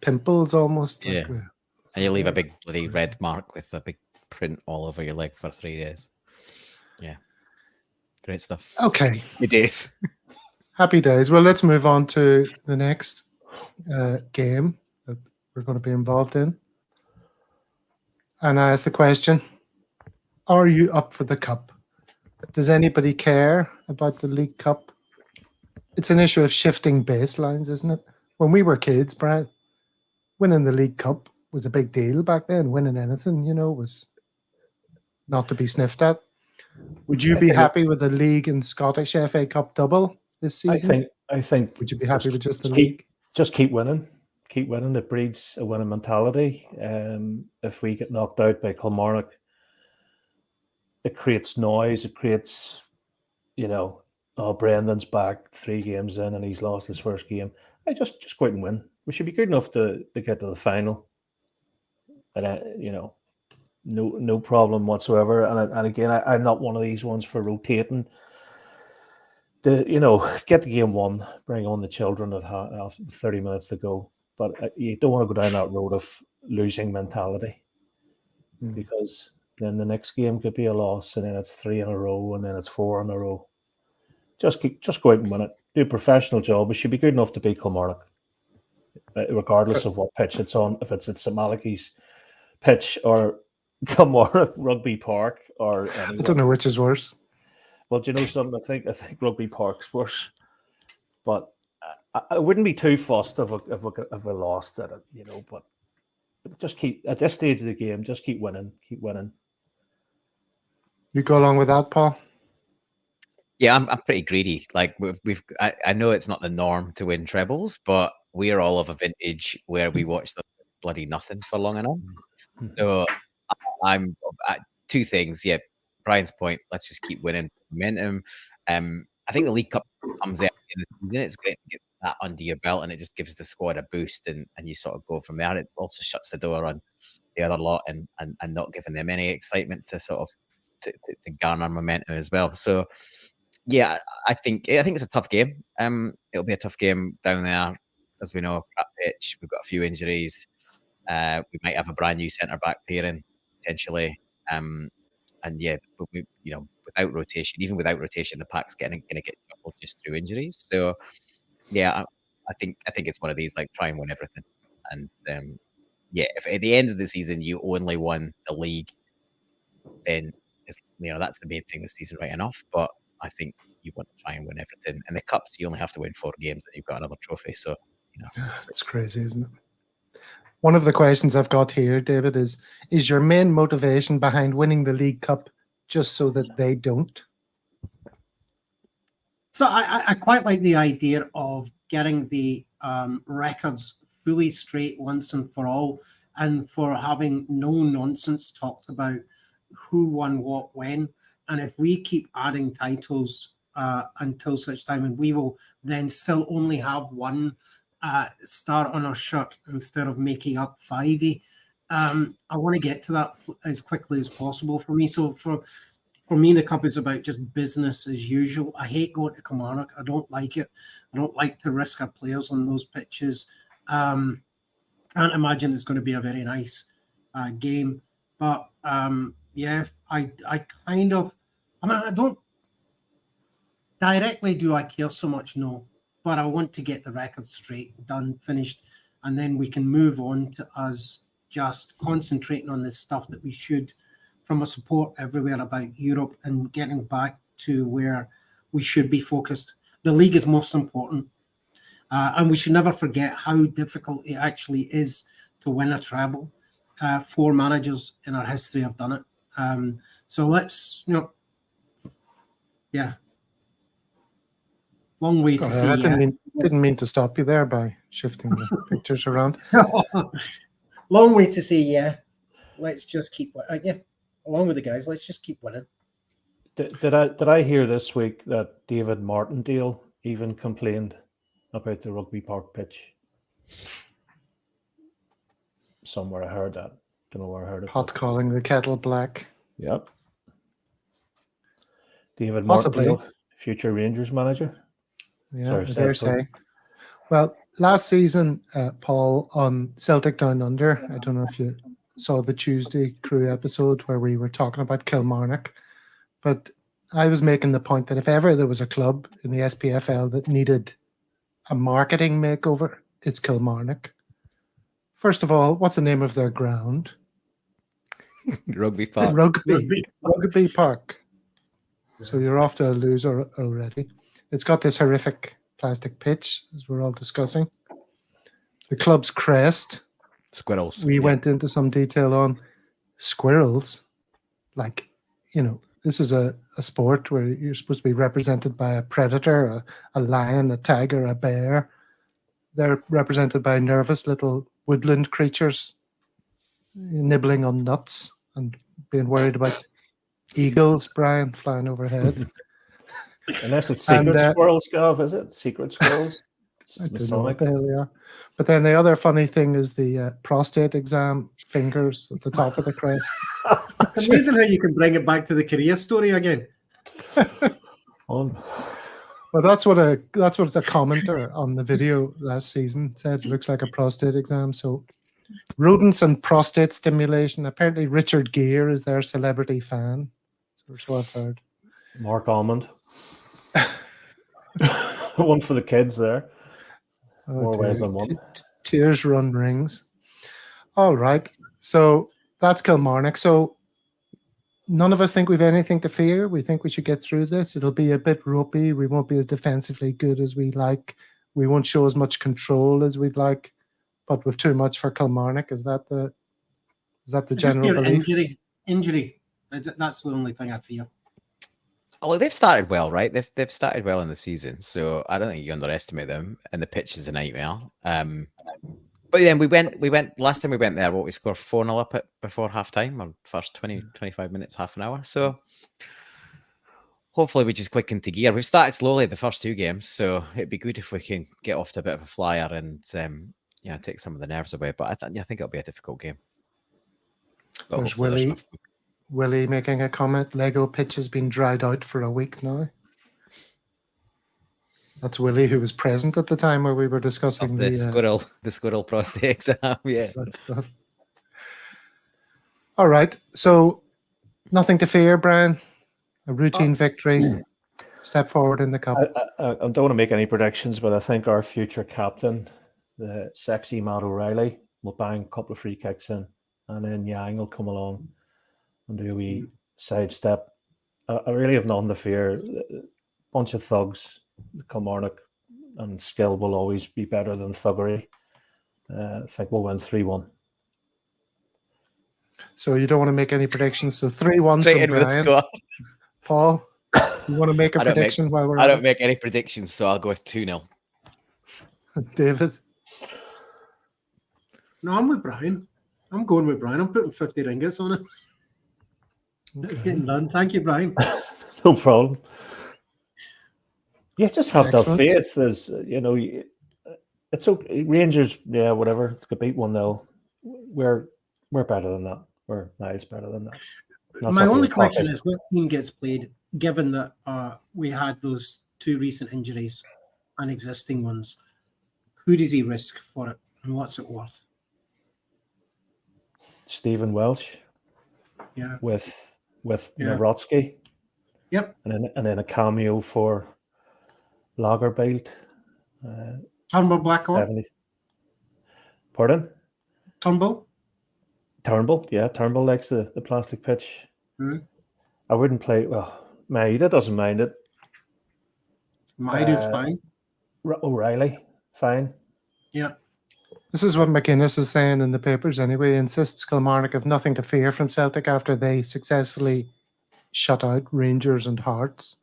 pimples almost. Yeah. Like the, and you leave a big bloody red mark with a big print all over your leg for 3 days. Yeah, great stuff. okay. Good days. Happy days. Well, let's move on to the next game that we're going to be involved in. And I ask the question, are you up for the cup? Does anybody care about the League Cup? It's an issue of shifting baselines, isn't it? When we were kids, Brian, winning the League Cup was a big deal back then. Winning anything, was not to be sniffed at. Would you be happy with the League and Scottish FA Cup double this season? I think. Would you be happy with just the League? Just keep winning. Keep winning. It breeds a winning mentality. If we get knocked out by Kilmarnock, it creates noise. It creates, Brendan's back 3 games in and he's lost his first game. I just go out and win. We should be good enough to get to the final. And no problem whatsoever. And again, I'm not one of these ones for rotating. Get the game won, bring on the children after 30 minutes to go. But you don't want to go down that road of losing mentality because then the next game could be a loss, and then it's 3 in a row, and then it's 4 in a row. Just go out and win it. Do a professional job. We should be good enough to beat Kilmarnock, regardless of what pitch it's on. If it's at St Malachy's pitch or Kilmarnock Rugby Park or I don't know which is worse. Well, do you know something? I think Rugby Park's worse, but I wouldn't be too fussed if I lost at it, But just keep at this stage of the game. Just keep winning. Keep winning. You go along with that, Paul? Yeah, I'm pretty greedy. Like I know it's not the norm to win trebles, but we are all of a vintage where we watch the bloody nothing for long enough. So I'm at 2 things. Yeah, Brian's point. Let's just keep winning momentum. I think the League Cup comes out in the season. It's great to get that under your belt, and it just gives the squad a boost, and you sort of go from there. It also shuts the door on the other lot and not giving them any excitement to sort of to garner momentum as well. So yeah, I think it's a tough game. It'll be a tough game down there, as we know. Crap pitch. We've got a few injuries. We might have a brand new centre back pairing potentially. And yeah, but we, without rotation, even without rotation, the pack's going to get shuffled just through injuries. So yeah, I think it's one of these, like, try and win everything. And yeah, if at the end of the season you only won the league, then that's the main thing this season, right enough. But I think you want to try and win everything. And the cups, you only have to win 4 games, and you've got another trophy. So It's crazy, isn't it? One of the questions I've got here, David, is your main motivation behind winning the League Cup just so that they don't? So I quite like the idea of getting the records fully straight once and for all, and for having no nonsense talked about who won what when. And if we keep adding titles until such time, and we will then still only have one star on our shirt instead of making up 5. I want to get to that as quickly as possible for me. So for me, the cup is about just business as usual. I hate going to Kilmarnock. I don't like it. I don't like to risk our players on those pitches. Can't imagine it's going to be a very nice game. But yeah, I don't directly do I care so much, no. But I want to get the records straight, done, finished, and then we can move on to us just concentrating on the stuff that we should, from a support everywhere about Europe, and getting back to where we should be focused. The league is most important. And we should never forget how difficult it actually is to win a treble. 4 managers in our history have done it. So let's, yeah. Long way to say. I didn't mean to stop you there by shifting the pictures around. Long way to say, yeah. Let's just keep, along with the guys, let's just keep winning. Did I hear this week that David Martindale even complained about the Rugby Park pitch? Somewhere I heard that. Don't know where I heard it. Pot calling the kettle black. Yep. David Possibly. Martindale, future Rangers manager. Yeah, Sorry, I dare Seth, say. Well, last season, Paul, on Celtic Down Under, I don't know if you saw the Tuesday crew episode where we were talking about Kilmarnock, but I was making the point that if ever there was a club in the SPFL that needed a marketing makeover, it's Kilmarnock. First of all, what's the name of their ground? Rugby Park. Rugby Park. So you're off to a loser already. It's got this horrific plastic pitch, as we're all discussing. The club's crest. Squirrels. We went into some detail on squirrels. Like, this is a sport where you're supposed to be represented by a predator, a lion, a tiger, a bear. They're represented by nervous little woodland creatures nibbling on nuts and being worried about eagles, Brian, flying overhead. Unless it's secret squirrels, Gav, is it? Secret squirrels? I don't know what the hell they are. But then the other funny thing is the prostate exam fingers at the top of the crest. It's amazing how you can bring it back to the career story again. Well, that's what a commenter on the video last season said. It looks like a prostate exam. So rodents and prostate stimulation. Apparently Richard Gere is their celebrity fan. So I've heard. Mark Almond. One for the kids there. More ways than one. Tears run rings. All right. So that's Kilmarnock. So none of us think we've anything to fear. We think we should get through this. It'll be a bit ropey. We won't be as defensively good as we like. We won't show as much control as we'd like. But with too much for Kilmarnock, is that the general belief? Injury. That's the only thing I fear. Oh, they've started well, right? They've started well in the season, so I don't think you underestimate them. And the pitch is a nightmare. But then we went last time we went there. We scored 4-0 up before half time, or first 20, 25 minutes, half an hour. So hopefully we just click into gear. We've started slowly the first 2 games, so it'd be good if we can get off to a bit of a flyer and take some of the nerves away. But I think it'll be a difficult game. But There's hopefully Willie. enough. Willie making a comment. Lego pitch has been dried out for a week now. That's Willie, who was present at the time where we were discussing Of the squirrel prostate exam. Yeah. that stuff. All right. So nothing to fear, Brian. A routine victory. Step forward in the cup. I don't want to make any predictions, but I think our future captain, the sexy Matt O'Reilly, will bang a couple of free kicks in, and then Yang will come along and do a wee sidestep. I really have nothing to fear. A bunch of thugs, Kilmarnock, and skill will always be better than thuggery. I think we'll win 3-1. So you don't want to make any predictions. So 3-1 Straight from in with the Brian. score. Paul, you want to make a prediction while we're I at don't it? make any predictions, so I'll go with 2-0. David? No, I'm with Brian. I'm going with Brian. I'm putting 50 ringgits on it. It's getting done. Thank you, Brian. No problem. You just have to have Excellent. faith. As you know, it's okay. Rangers, yeah, whatever. Could beat 1-0. We're better than that. We're miles better than that. That's My not only being question cocky. is what team gets played, given that we had those 2 recent injuries and existing ones. Who does he risk for it, and what's it worth? Stephen Welsh Yeah. with Yeah. Nawrocki, Yep. and then a cameo for Lagerbield. Turnbull Blacklock. 70. Pardon? Turnbull. Turnbull, yeah, Turnbull likes the plastic pitch. Mhm. I wouldn't play. Well, Maida doesn't mind it. Maidu's fine. O'Reilly, fine. Yeah. This is what McInnes is saying in the papers anyway. He insists Kilmarnock have nothing to fear from Celtic after they successfully shut out Rangers and Hearts.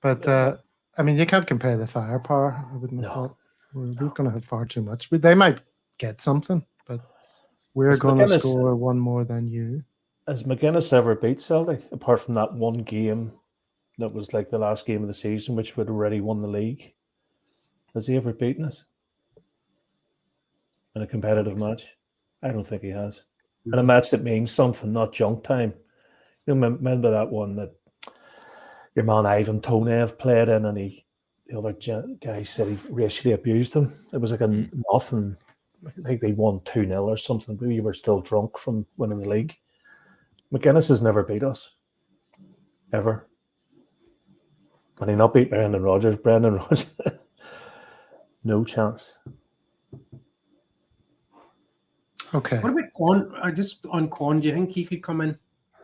But, I mean, you can't compare the firepower. I wouldn't have No. thought. We're going to have far too much. They might get something, but we're Has going to McInnes- score one more than you. Has McGuinness ever beat Celtic, apart from that one game that was like the last game of the season, which would already won the league? Has he ever beaten us in a competitive match? I don't think he has. And a match that means something, not junk time. You remember that one that your man Ivan Tonev played in, and the other guy said he racially abused him. It was like a nothing. I think they won 2-0 or something, but we were still drunk from winning the league. McGuinness has never beat us. Ever. And he not beat Brendan Rodgers. Brendan Rodgers. No chance. Okay. What about Con? Just on Con, do you think he could come in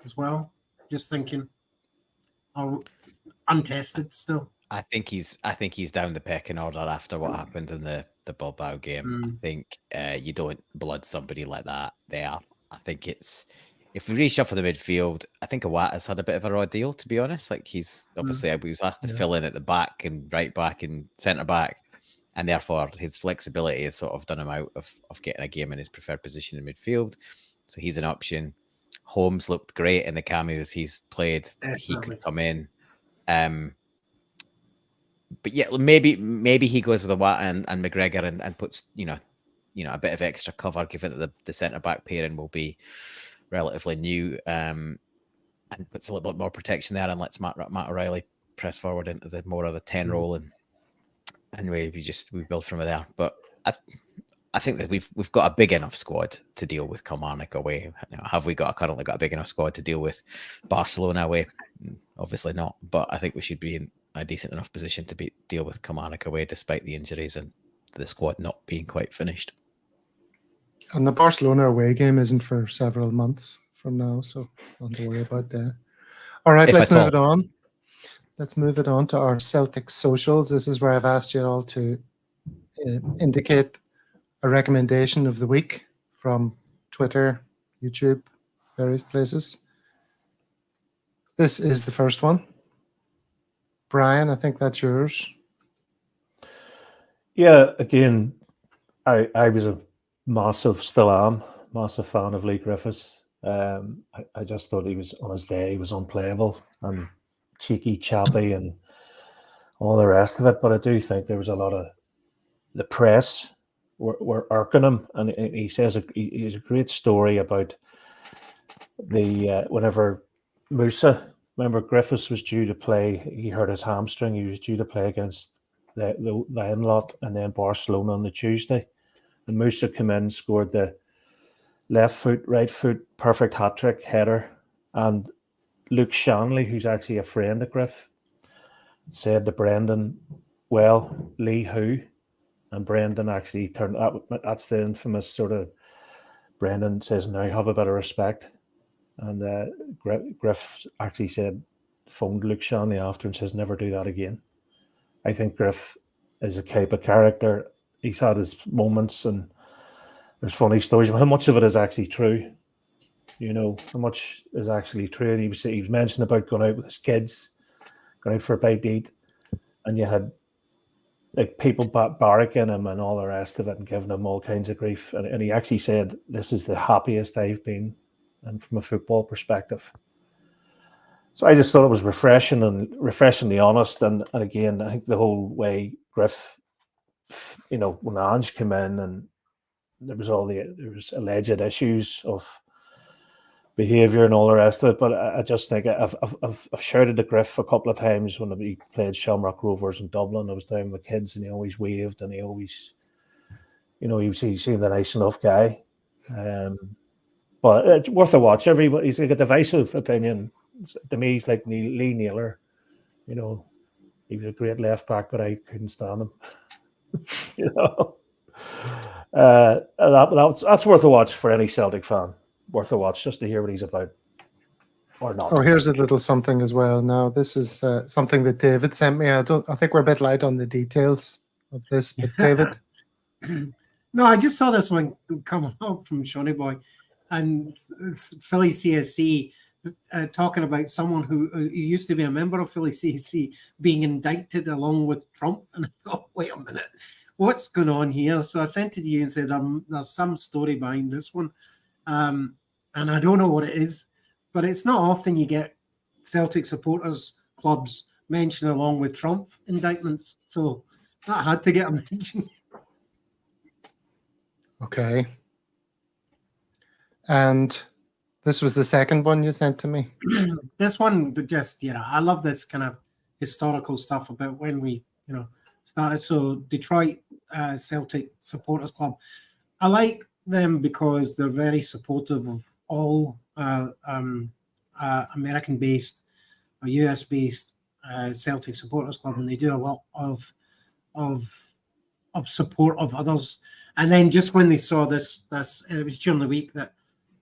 as well? Just thinking. Or untested still. I think he's down the pecking order after what happened in the Bilbao game. I think you don't blood somebody like that there. I think it's, if we reshuffle the midfield, I think Iwata's had a bit of a raw deal, to be honest. Like, he's obviously he was asked to fill in at the back and right back and centre back, and therefore his flexibility has sort of done him out of getting a game in his preferred position in midfield. So he's an option. Holmes looked great in the cameos he's played. Definitely. He could come in. But yeah, maybe he goes with Iwata and McGregor and puts a bit of extra cover, given that the centre back pairing will be relatively new, and puts a little bit more protection there and lets Matt O'Reilly press forward into the more of a 10 role, and we build from there. But I think that we've got a big enough squad to deal with Kilmarnock away. Have we currently got a big enough squad to deal with Barcelona away? Obviously not, but I think we should be in a decent enough position to deal with Kilmarnock away, despite the injuries and the squad not being quite finished. And the Barcelona away game isn't for several months from now, so nothing to worry about there. All right, let's move it on. Let's move it on to our Celtic socials. This is where I've asked you all to indicate a recommendation of the week from Twitter, YouTube, various places. This is the first one. Brian, I think that's yours. Yeah, again, I was still am, massive fan of Lee Griffiths. I just thought he was on his day, he was unplayable, and cheeky, chappy, and all the rest of it. But I do think there was a lot of the press were irking him, and he says he has a great story about the whenever Musa, remember Griffiths was due to play, he hurt his hamstring. He was due to play against the Inlot and then Barcelona on the Tuesday, and Musa came in, scored the left foot, right foot, perfect hat trick header, and Luke Shanley, who's actually a friend of Griff, said to Brendan, "Well, Lee who?" And Brendan actually turned that's the infamous sort of Brendan says, "Now have a bit of respect." And Griff actually phoned Luke Shanley after and says, "Never do that again." I think Griff is a type of character. He's had his moments and there's funny stories, but how much of it is actually true? You know, how much is actually true? And he was mentioning about going out with his kids, going out for a bite to eat, and you had like people barracking him and all the rest of it and giving him all kinds of grief. And he actually said, "This is the happiest I've been," and from a football perspective. So I just thought it was refreshingly honest. And again, I think the whole way Griff, you know, when Ange came in and there was alleged issues of behaviour and all the rest of it. But I just think I've shouted at Griff a couple of times when he played Shamrock Rovers in Dublin. I was down with kids and he always waved and he always, you know, he seemed a nice enough guy. But it's worth a watch. He's like a divisive opinion. To me, he's like Lee Naylor. You know, he was a great left back, but I couldn't stand him. You know, that's worth a watch for any Celtic fan. Worth a watch just to hear what he's about, or not. Oh, here's a little something as well. Now, this is something that David sent me. I think we're a bit light on the details of this, but David. No, I just saw this one coming up from Shawnee Boy, and it's Philly CSC talking about someone who used to be a member of Philly CSC being indicted along with Trump. And I thought, wait a minute, what's going on here? So I sent it to you and said, there's some story behind this one. And I don't know what it is, but it's not often you get Celtic supporters clubs mentioned along with Trump indictments. So that had to get a mention. Okay. And this was the second one you sent to me? This one, just, I love this kind of historical stuff about when we, started. So Detroit Celtic Supporters Club. I like them because they're very supportive of all American-based or US-based Celtic Supporters Club, and they do a lot of support of others. And then just when they saw this, and it was during the week that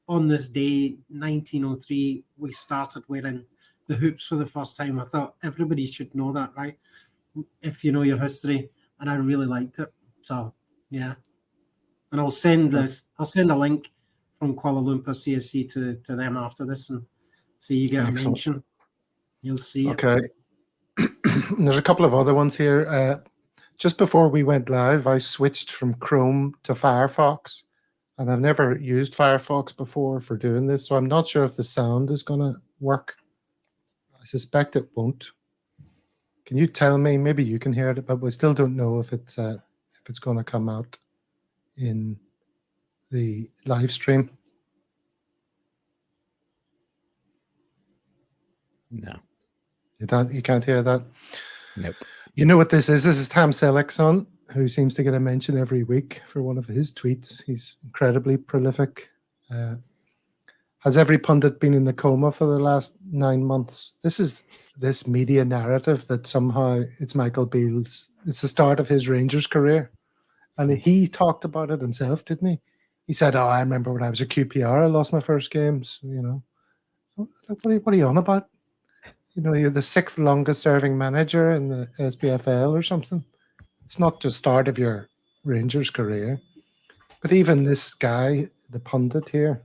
on this day, 1903, we started wearing the hoops for the first time. I thought everybody should know that, right? If you know your history, and I really liked it. So, yeah. And I'll send a link from Kuala Lumpur CSC to them after this, and see you get a mention. You'll see it. Okay. There's a couple of other ones here. Just before we went live, I switched from Chrome to Firefox, and I've never used Firefox before for doing this, so I'm not sure if the sound is going to work. I suspect it won't. Can you tell me? Maybe you can hear it, but we still don't know if it's going to come out in the live stream. No. You can't hear that? Nope. You know what this is? This is Tam Selleckson, who seems to get a mention every week for one of his tweets. He's incredibly prolific. Has every pundit been in the coma for the last 9 months? This is this media narrative that somehow it's Michael Beale's. It's the start of his Rangers career. And he talked about it himself, didn't he? He said, I remember when I was a QPR, I lost my first games, What are you on about? You're the 6th longest serving manager in the SPFL or something. It's not the start of your Rangers career. But even this guy, the pundit here,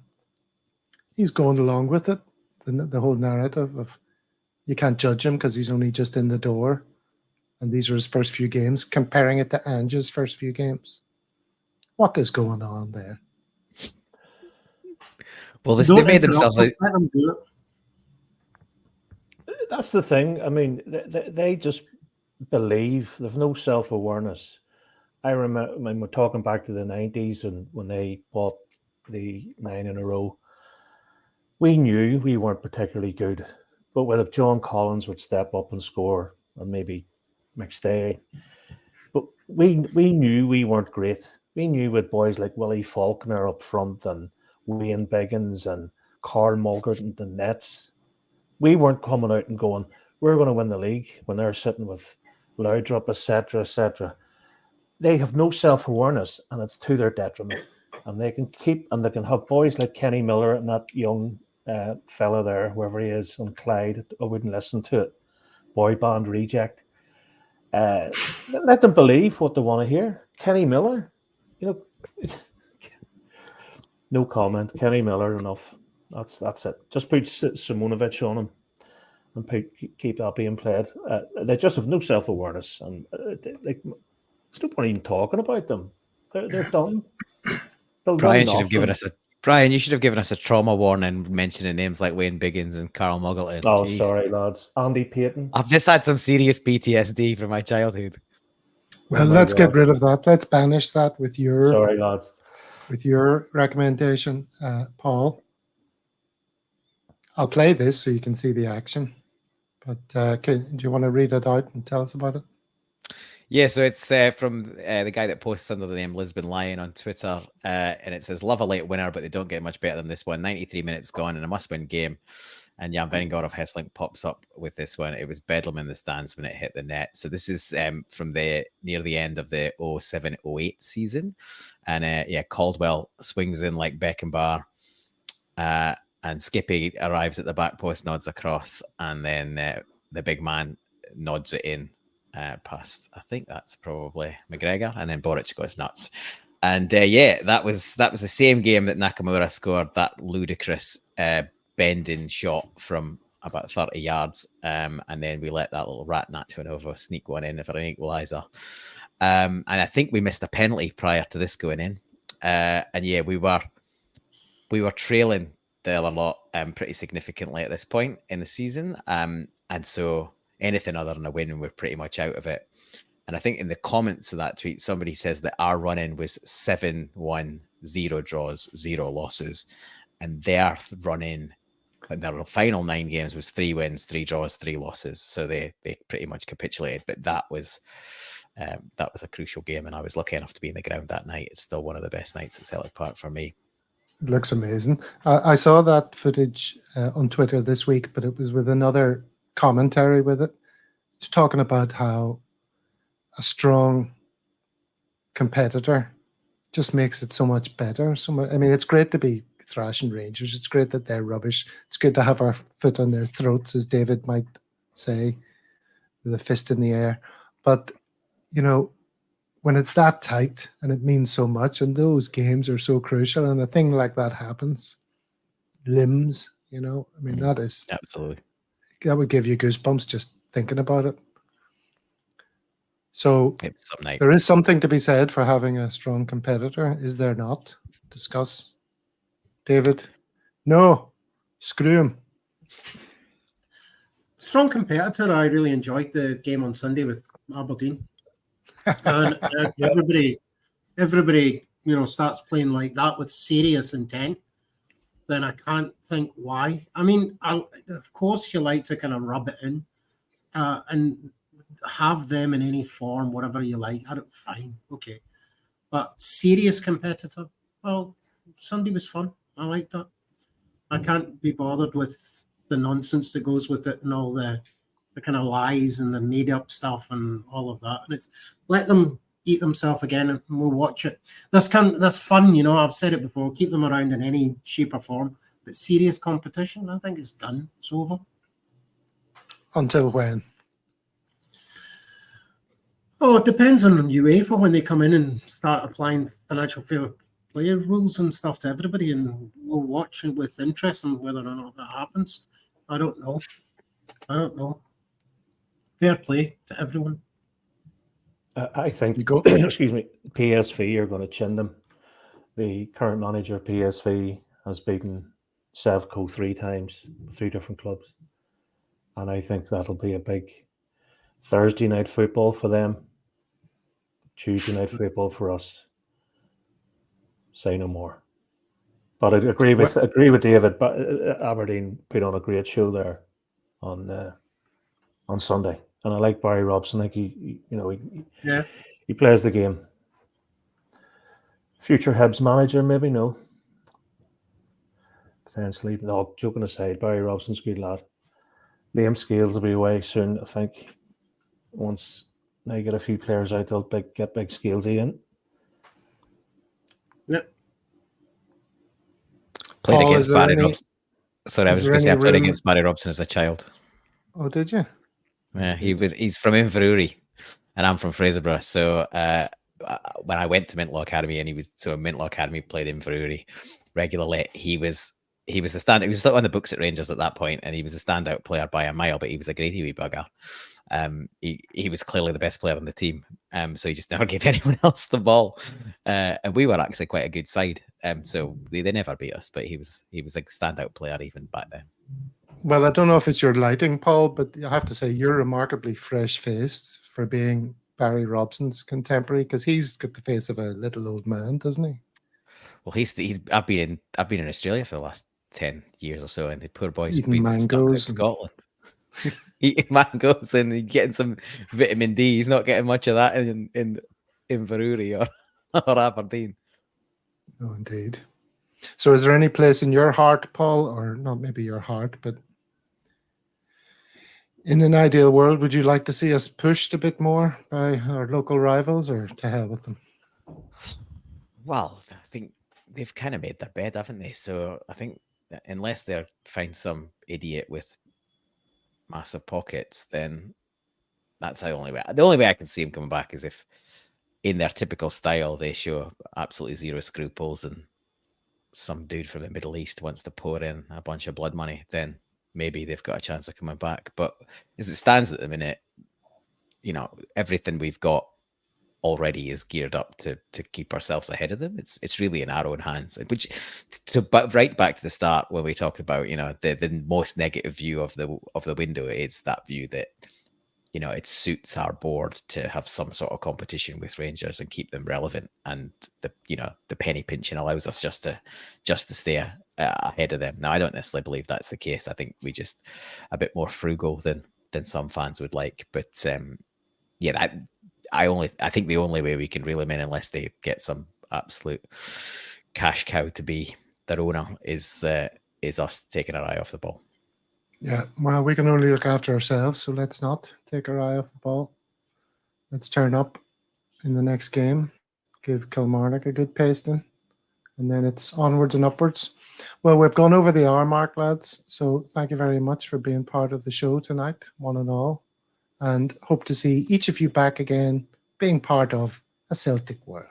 he's going along with it. The whole narrative of you can't judge him because he's only just in the door. And these are his first few games, comparing it to Ange's first few games. What is going on there? Well, they made themselves like... That's the thing. I mean, they just believe. They've no self-awareness. I remember when we're talking back to the 90s and when they bought the 9 in a row, we knew we weren't particularly good. But whether John Collins would step up and score, and maybe McStay, but we knew we weren't great. We knew with boys like Willie Faulkner up front and Wayne Biggins and Carl Mulgert and the Nets, we weren't coming out and going, we're going to win the league when they're sitting with Laudrup, etc., etc. They have no self-awareness, and it's to their detriment. And they can have boys like Kenny Miller and that young fella there, whoever he is, on Clyde. I wouldn't listen to it. Boy band reject. Let them believe what they want to hear. Kenny Miller, no comment. Kenny Miller, enough. That's it. Just put Simonovic on him and keep that being played. They just have no self-awareness, and there's no point even talking about them. They're done. Brian should have given us Brian, you should have given us a trauma warning mentioning names like Wayne Biggins and Carl Muggleton. Oh, Jeez. sorry, lads. Andy Payton. I've just had some serious PTSD from my childhood. Well, let's get rid of that. Let's banish that with your Sorry, lads. With your recommendation, Paul. I'll play this so you can see the action. But do you want to read it out and tell us about it? Yeah, so it's from the guy that posts under the name Lisbon Lion on Twitter, and it says, love a late winner, but they don't get much better than this one. 93 minutes gone and a must-win game. And Jan Vengard of Hesslink pops up with this one. It was bedlam in the stands when it hit the net. So this is from near the end of the 07-08 season. And Caldwell swings in like Beckenbauer, and Skippy arrives at the back post, nods across, and then the big man nods it in. Past, I think that's probably McGregor, and then Boric goes nuts. And that was the same game that Nakamura scored that ludicrous bending shot from about 30 yards, and then we let that little rat Nacho Novo sneak one in for an equaliser. And I think we missed a penalty prior to this going in, and we were trailing the other lot pretty significantly at this point in the season, and so anything other than a win, and we're pretty much out of it. And I think in the comments of that tweet, somebody says that our run-in was 7-1, 0 draws, 0 losses. And their run-in in their final 9 games was 3 wins, 3 draws, 3 losses. So they pretty much capitulated. But that was a crucial game, and I was lucky enough to be in the ground that night. It's still one of the best nights at Celtic Park for me. It looks amazing. I saw that footage on Twitter this week, but it was with another commentary with it. It's talking about how a strong competitor just makes it so much better. I mean, it's great to be thrashing Rangers. It's great that they're rubbish. It's good to have our foot on their throats, as David might say, with a fist in the air. But, when it's that tight and it means so much, and those games are so crucial, and a thing like that happens, limbs, that is... Absolutely. That would give you goosebumps just thinking about it. So there is something to be said for having a strong competitor, is there not? Discuss. David? No. Screw him. Strong competitor. I really enjoyed the game on Sunday with Aberdeen. And everybody, starts playing like that with serious intent, then I can't think why. I mean, of course you like to kind of rub it in and have them in any form, whatever you like. Fine, okay. But serious competitor, well, Sunday was fun. I like that. I can't be bothered with the nonsense that goes with it and all the kind of lies and the made-up stuff and all of that. And it's let them eat themselves again, and we'll watch it. That's fun, I've said it before. Keep them around in any shape or form. But serious competition, I think it's done. It's over. Until when? Oh, it depends on UEFA when they come in and start applying financial fair play rules and stuff to everybody, and we'll watch it with interest on whether or not that happens. I don't know. Fair play to everyone. I think, excuse me, PSV are going to chin them. The current manager of PSV has beaten Sevco 3 times, 3 different clubs. And I think that'll be a big Thursday night football for them, Tuesday night football for us. Say no more. But I agree with David. But Aberdeen put on a great show there on Sunday, and I like Barry Robson. I think he plays the game. Future Hibs manager, maybe no. Potentially, no. Joking aside, Barry Robson's a good lad. Liam Scales will be away soon, I think. Once they get a few players out, they'll get big Scalesy in. Yep. Played Paul, against Barry Robson. Sorry, I was going to say I played against Barry Robson as a child. Oh, did you? Yeah, he's from Inverurie, and I'm from Fraserburgh. So when I went to Mintlaw Academy, and Mintlaw Academy played Inverurie regularly. He was the stand. He was still on the books at Rangers at that point, and he was a standout player by a mile. But he was a greedy wee bugger. He was clearly the best player on the team. So he just never gave anyone else the ball. And we were actually quite a good side. So they never beat us, but he was a standout player even back then. Well, I don't know if it's your lighting, Paul, but I have to say you're remarkably fresh-faced for being Barry Robson's contemporary, because he's got the face of a little old man, doesn't he? Well, I've been in Australia for the last 10 years or so, and the poor boys have Eating been stuck in mangoes Scotland. Eating mangoes and getting some vitamin D. He's not getting much of that in Inverurie or Aberdeen. Oh, indeed. So is there any place in your heart, Paul, or not maybe your heart, but in an ideal world, would you like to see us pushed a bit more by our local rivals, or to hell with them? Well, I think they've kind of made their bed, haven't they? So I think unless they find some idiot with massive pockets, then that's the only way. The only way I can see them coming back is if, in their typical style, they show absolutely zero scruples, and some dude from the Middle East wants to pour in a bunch of blood money. Then maybe they've got a chance of coming back. But as it stands at the minute, everything we've got already is geared up to keep ourselves ahead of them. It's really in our own hands. But right back to the start when we talked about the most negative view of the window, it's that view that it suits our board to have some sort of competition with Rangers and keep them relevant, and the penny pinching allows us just to stay ahead of them. Now, I don't necessarily believe that's the case. I think we just a bit more frugal than some fans would like. But I think the only way we can reel them in, unless they get some absolute cash cow to be their owner, is us taking our eye off the ball. Yeah, well, we can only look after ourselves, so let's not take our eye off the ball. Let's turn up in the next game, give Kilmarnock a good pasting, and then it's onwards and upwards. Well, we've gone over the hour mark, lads, so thank you very much for being part of the show tonight, one and all, and hope to see each of you back again, being part of a Celtic world.